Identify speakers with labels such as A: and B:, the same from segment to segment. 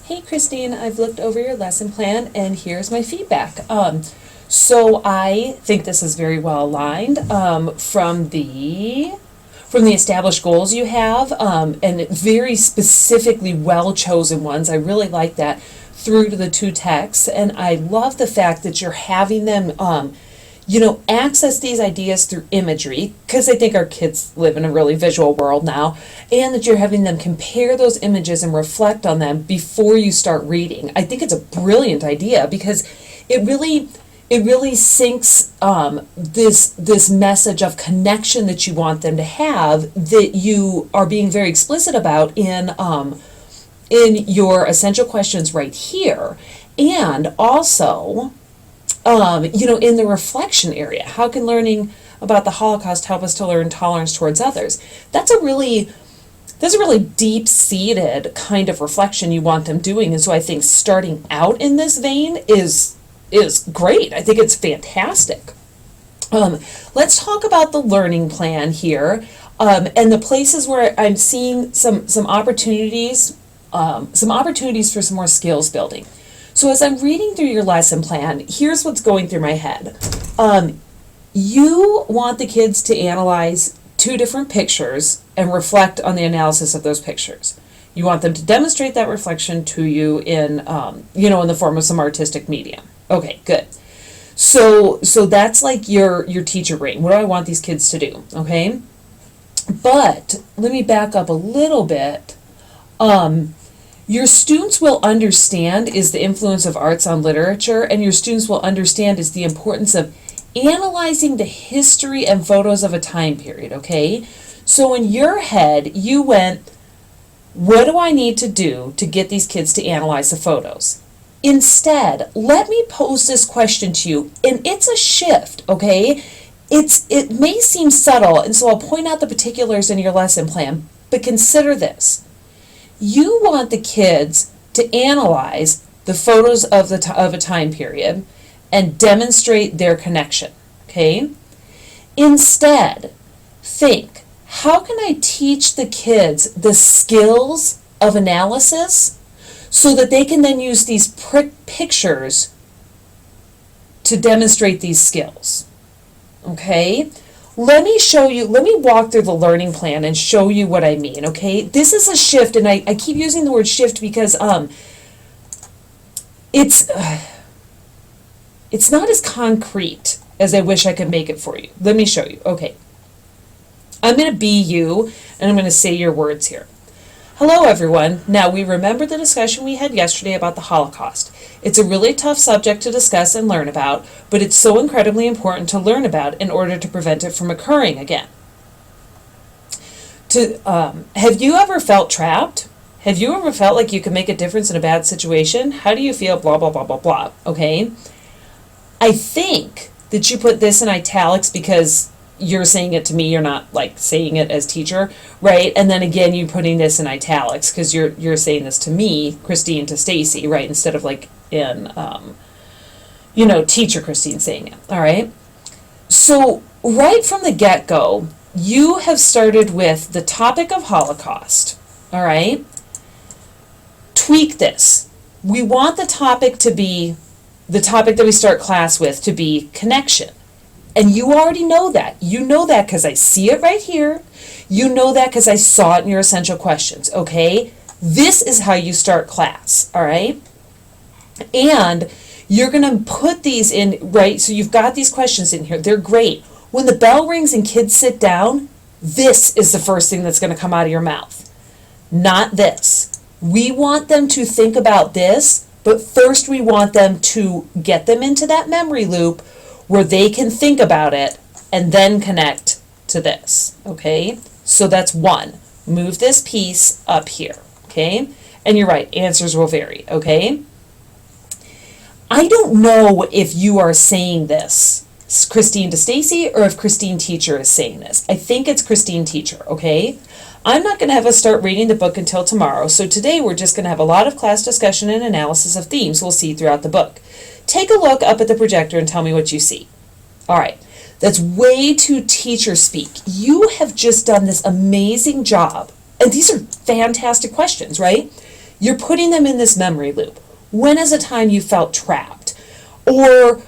A: Hey Christine, I've looked over your lesson plan and here's my feedback. So I think this is very well aligned from the established goals you have, and very specifically well chosen ones. I really like that through to the two texts, and I love the fact that you're having them access these ideas through imagery, because I think our kids live in a really visual world now, and that you're having them compare those images and reflect on them before you start reading. I think it's a brilliant idea because it really sinks this message of connection that you want them to have, that you are being very explicit about in your essential questions right here, and also in the reflection area. How can learning about the Holocaust help us to learn tolerance towards others? That's a really deep-seated kind of reflection you want them doing, and so I think starting out in this vein is great. I think it's fantastic. Let's talk about the learning plan here, and the places where I'm seeing some opportunities for some more skills building. So as I'm reading through your lesson plan, here's what's going through my head. You want the kids to analyze two different pictures and reflect on the analysis of those pictures. You want them to demonstrate that reflection to you in the form of some artistic medium. Okay, good. So that's like your teacher brain. What do I want these kids to do? Okay? But let me back up a little bit. Your students will understand is the influence of arts on literature, and your students will understand is the importance of analyzing the history and photos of a time period, okay? So in your head, you went, what do I need to do to get these kids to analyze the photos? Instead, let me pose this question to you, and it's a shift, okay? It may seem subtle, and so I'll point out the particulars in your lesson plan, but consider this. You want the kids to analyze the photos of a time period and demonstrate their connection, okay? Instead, think, how can I teach the kids the skills of analysis so that they can then use these pictures to demonstrate these skills, okay? Let me walk through the learning plan and show you what I mean, okay? This is a shift, and I keep using the word shift because it's not as concrete as I wish I could make it for you. Let me show you. Okay. I'm going to be you, and I'm going to say your words here. Hello, everyone. Now, we remember the discussion we had yesterday about the Holocaust. It's a really tough subject to discuss and learn about, but it's so incredibly important to learn about in order to prevent it from occurring again. Have you ever felt trapped? Have you ever felt like you could make a difference in a bad situation? How do you feel? Blah, blah, blah, blah, blah. Okay? I think that you put this in italics because you're saying it to me, you're not like saying it as teacher, right? And then again, you putting this in italics because you're saying this to me, Christine, to Stacy, right? Instead of like in, teacher Christine saying it, all right? So right from the get-go, you have started with the topic of Holocaust, all right? Tweak this. We want the topic that we start class with to be connection. And you already know that. You know that because I see it right here. You know that because I saw it in your essential questions, okay? This is how you start class, all right? And you're going to put these in, right? So you've got these questions in here. They're great. When the bell rings and kids sit down, this is the first thing that's going to come out of your mouth. Not this. We want them to think about this, but first we want them to get them into that memory loop where they can think about it and then connect to this, okay? So that's one. Move this piece up here, okay? And you're right, answers will vary, okay? I don't know if you are saying this, Christine to Stacy, or if Christine teacher is saying this. I think it's Christine teacher, okay? I'm not going to have us start reading the book until tomorrow, so today we're just going to have a lot of class discussion and analysis of themes we'll see throughout the book. Take a look up at the projector and tell me what you see. All right, that's way too teacher speak. You have just done this amazing job, and these are fantastic questions, right? You're putting them in this memory loop. When is a time you felt trapped? Or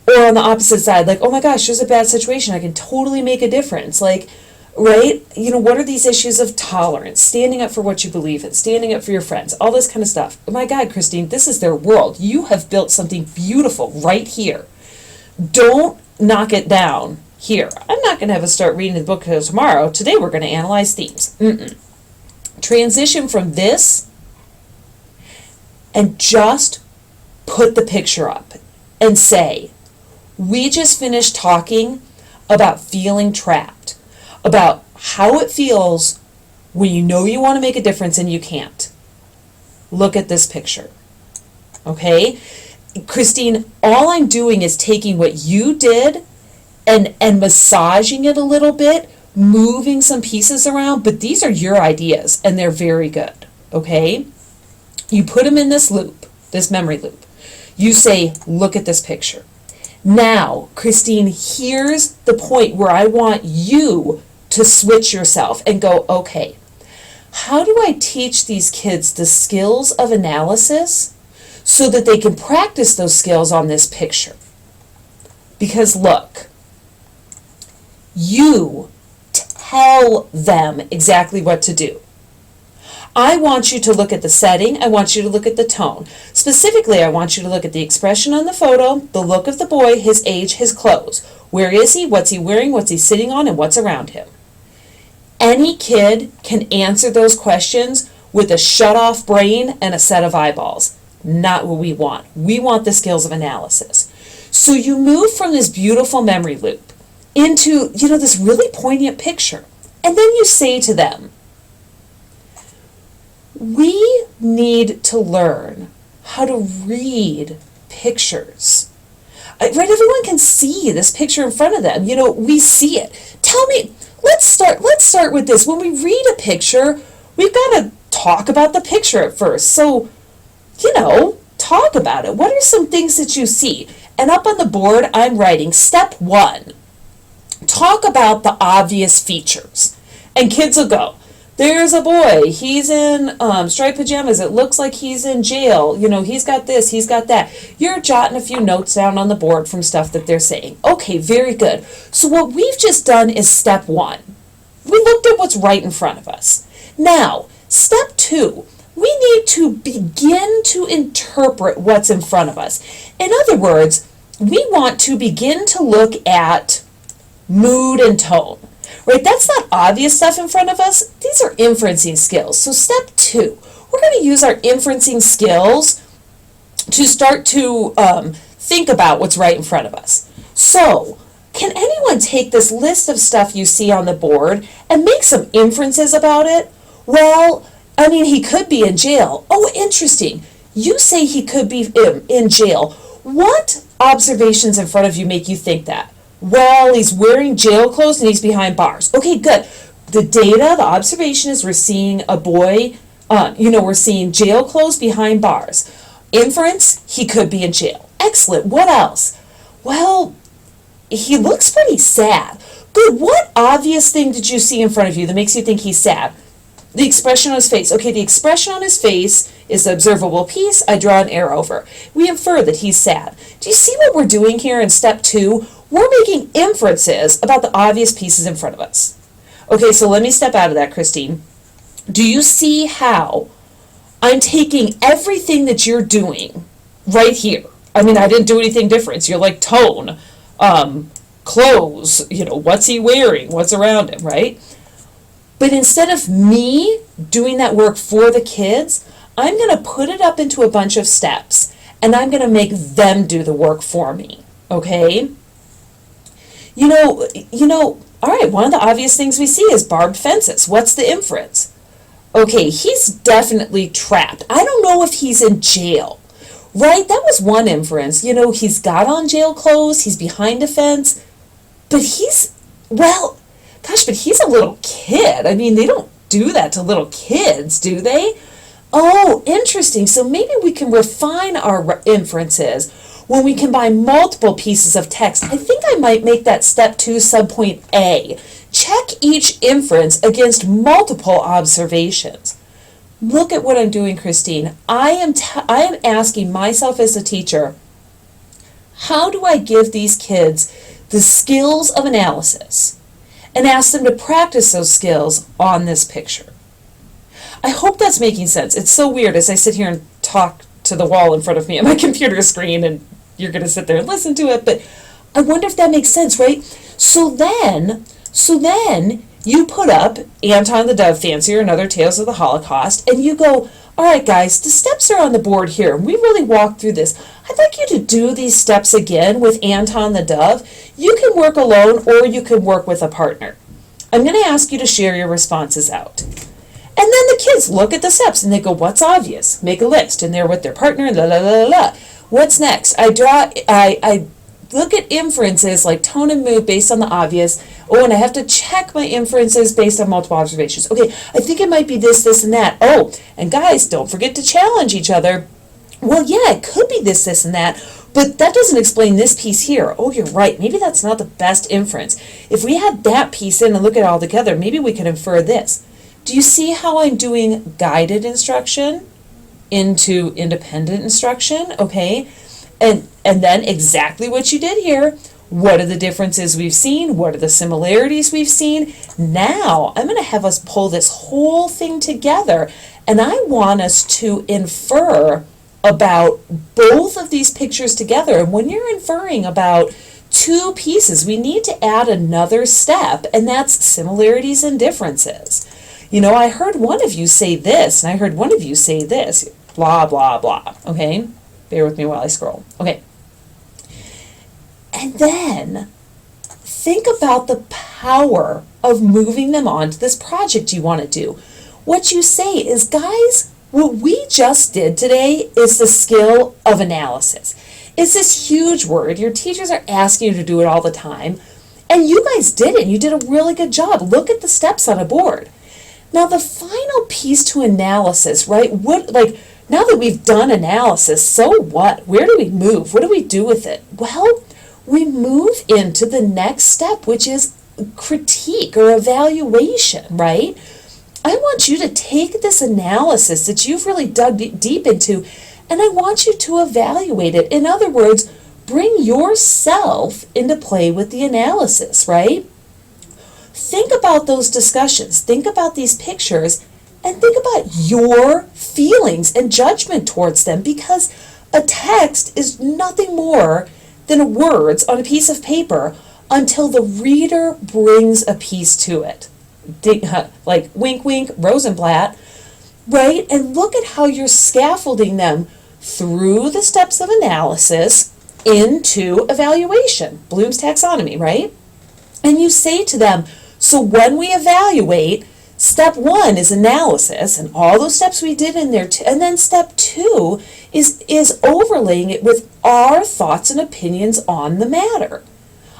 A: on the opposite side, like, oh my gosh, there's a bad situation. I can totally make a difference. Like, right? What are these issues of tolerance, standing up for what you believe in, standing up for your friends, all this kind of stuff. Oh my God, Christine, this is their world. You have built something beautiful right here. Don't knock it down here. I'm not going to have us start reading the book tomorrow. Today we're going to analyze themes. Transition from this and just put the picture up and say, we just finished talking about feeling trapped, about how it feels when you know you want to make a difference and you can't. Look at this picture. Okay? Christine, all I'm doing is taking what you did and massaging it a little bit, moving some pieces around, but these are your ideas and they're very good. Okay? You put them in this loop, this memory loop. You say, look at this picture. Now, Christine, here's the point where I want you to switch yourself and go, okay, how do I teach these kids the skills of analysis so that they can practice those skills on this picture? Because look, you tell them exactly what to do. I want you to look at the setting. I want you to look at the tone. Specifically, I want you to look at the expression on the photo, the look of the boy, his age, his clothes. Where is he? What's he wearing? What's he sitting on? And what's around him? Any kid can answer those questions with a shut-off brain and a set of eyeballs. Not what we want. We want the skills of analysis. So you move from this beautiful memory loop into, this really poignant picture. And then you say to them, we need to learn how to read pictures. Right? Everyone can see this picture in front of them. We see it. Tell me, let's start with this. When we read a picture, we've got to talk about the picture at first. So, talk about it. What are some things that you see? And up on the board, I'm writing step 1. Talk about the obvious features. And kids will go, there's a boy, he's in striped pajamas, it looks like he's in jail, he's got this, he's got that. You're jotting a few notes down on the board from stuff that they're saying. Okay, very good. So what we've just done is step 1. We looked at what's right in front of us. Now, step 2, we need to begin to interpret what's in front of us. In other words, we want to begin to look at mood and tone. Right, that's not obvious stuff in front of us. These are inferencing skills. So step 2, we're going to use our inferencing skills to start to think about what's right in front of us. So can anyone take this list of stuff you see on the board and make some inferences about it? Well, he could be in jail. Oh, interesting. You say he could be in jail. What observations in front of you make you think that? Well, he's wearing jail clothes and he's behind bars. Okay, good. The data, the observation is we're seeing a boy, we're seeing jail clothes behind bars. Inference, he could be in jail. Excellent. What else? Well, he looks pretty sad. Good. What obvious thing did you see in front of you that makes you think he's sad? The expression on his face. Okay, the expression on his face is the observable piece. I draw an arrow over. We infer that he's sad. Do you see what we're doing here in step 2? We're making inferences about the obvious pieces in front of us. Okay, so let me step out of that, Christine. Do you see how I'm taking everything that you're doing right here? I didn't do anything different. You're like tone, clothes, what's he wearing, what's around him, right? But instead of me doing that work for the kids, I'm going to put it up into a bunch of steps, and I'm going to make them do the work for me, okay? All right, one of the obvious things we see is barbed fences. What's the inference? Okay, he's definitely trapped. I don't know if he's in jail, right? That was one inference. He's got on jail clothes, he's behind a fence, but he's a little kid. They don't do that to little kids, do they? Oh, interesting. So maybe we can refine our inferences when we combine multiple pieces of text. I think I might make that step 2 subpoint A. Check each inference against multiple observations. Look at what I'm doing, Christine. I am asking myself as a teacher, how do I give these kids the skills of analysis and ask them to practice those skills on this picture? I hope that's making sense. It's so weird as I sit here and talk to the wall in front of me on my computer screen, and you're going to sit there and listen to it, but I wonder if that makes sense, right? So then you put up Anton the Dove Fancier and Other Tales of the Holocaust, and you go, all right, guys, the steps are on the board here. We really walked through this. I'd like you to do these steps again with Anton the Dove. You can work alone or you can work with a partner. I'm going to ask you to share your responses out. And then the kids look at the steps and they go, what's obvious? Make a list. And they're with their partner, la la la la. What's next? I look at inferences like tone and mood based on the obvious. Oh, and I have to check my inferences based on multiple observations. Okay, I think it might be this, this, and that. Oh, and guys, don't forget to challenge each other. Well, yeah, it could be this, this, and that, but that doesn't explain this piece here. Oh, you're right. Maybe that's not the best inference. If we had that piece in and look at it all together, maybe we could infer this. Do you see how I'm doing guided instruction into independent instruction? Okay. And then exactly what you did here. What are the differences we've seen? What are the similarities we've seen? Now I'm going to have us pull this whole thing together, and I want us to infer about both of these pictures together. And when you're inferring about two pieces, we need to add another step, and that's similarities and differences. You know, I heard one of you say this, and I heard one of you say this, blah, blah, blah, okay? Bear with me while I scroll. Okay. And then think about the power of moving them on to this project you want to do. What you say is, guys, what we just did today is the skill of analysis. It's this huge word. Your teachers are asking you to do it all the time. And you guys did it. You did a really good job. Look at the steps on a board. Now, the final piece to analysis, right? Now that we've done analysis, so what? Where do we move? What do we do with it? Well, we move into the next step, which is critique or evaluation, right? I want you to take this analysis that you've really dug deep into, and I want you to evaluate it. In other words, bring yourself into play with the analysis, right? Think about those discussions. Think about these pictures. And think about your feelings and judgment towards them, because a text is nothing more than words on a piece of paper until the reader brings a piece to it. Like wink, wink, Rosenblatt, right? And look at how you're scaffolding them through the steps of analysis into evaluation, Bloom's taxonomy, right? And you say to them, so when we evaluate, step one is analysis, and all those steps we did in there, and then step two is overlaying it with our thoughts and opinions on the matter.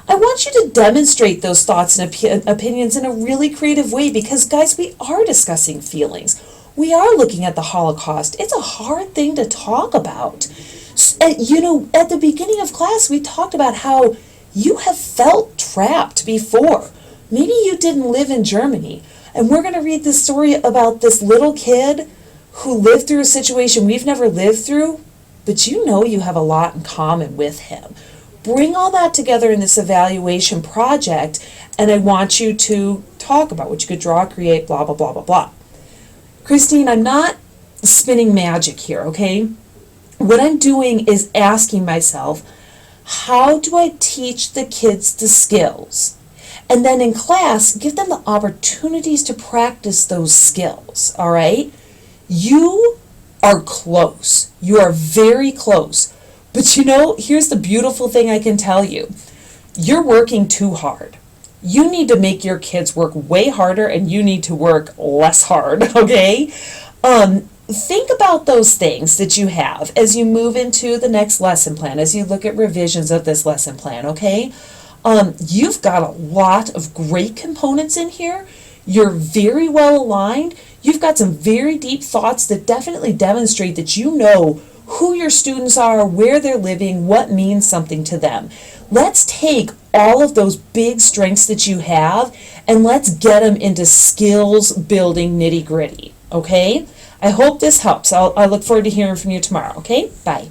A: I want you to demonstrate those thoughts and opinions in a really creative way, because, guys, we are discussing feelings. We are looking at the Holocaust. It's a hard thing to talk about. You know, at the beginning of class, we talked about how you have felt trapped before. Maybe you didn't live in Germany. And we're going to read this story about this little kid who lived through a situation we've never lived through, but you know you have a lot in common with him. Bring all that together in this evaluation project, and I want you to talk about what you could draw, create, blah, blah, blah, blah, blah. Christine, I'm not spinning magic here, okay? What I'm doing is asking myself, how do I teach the kids the skills? And then in class, give them the opportunities to practice those skills, all right? You are close. You are very close. But you know, here's the beautiful thing I can tell you. You're working too hard. You need to make your kids work way harder, and you need to work less hard, okay? Think about those things that you have as you move into the next lesson plan, as you look at revisions of this lesson plan, okay? You've got a lot of great components in here. You're very well aligned. You've got some very deep thoughts that definitely demonstrate that you know who your students are, where they're living, what means something to them. Let's take all of those big strengths that you have and let's get them into skills building nitty gritty, okay? I hope this helps. I look forward to hearing from you tomorrow, okay? Bye.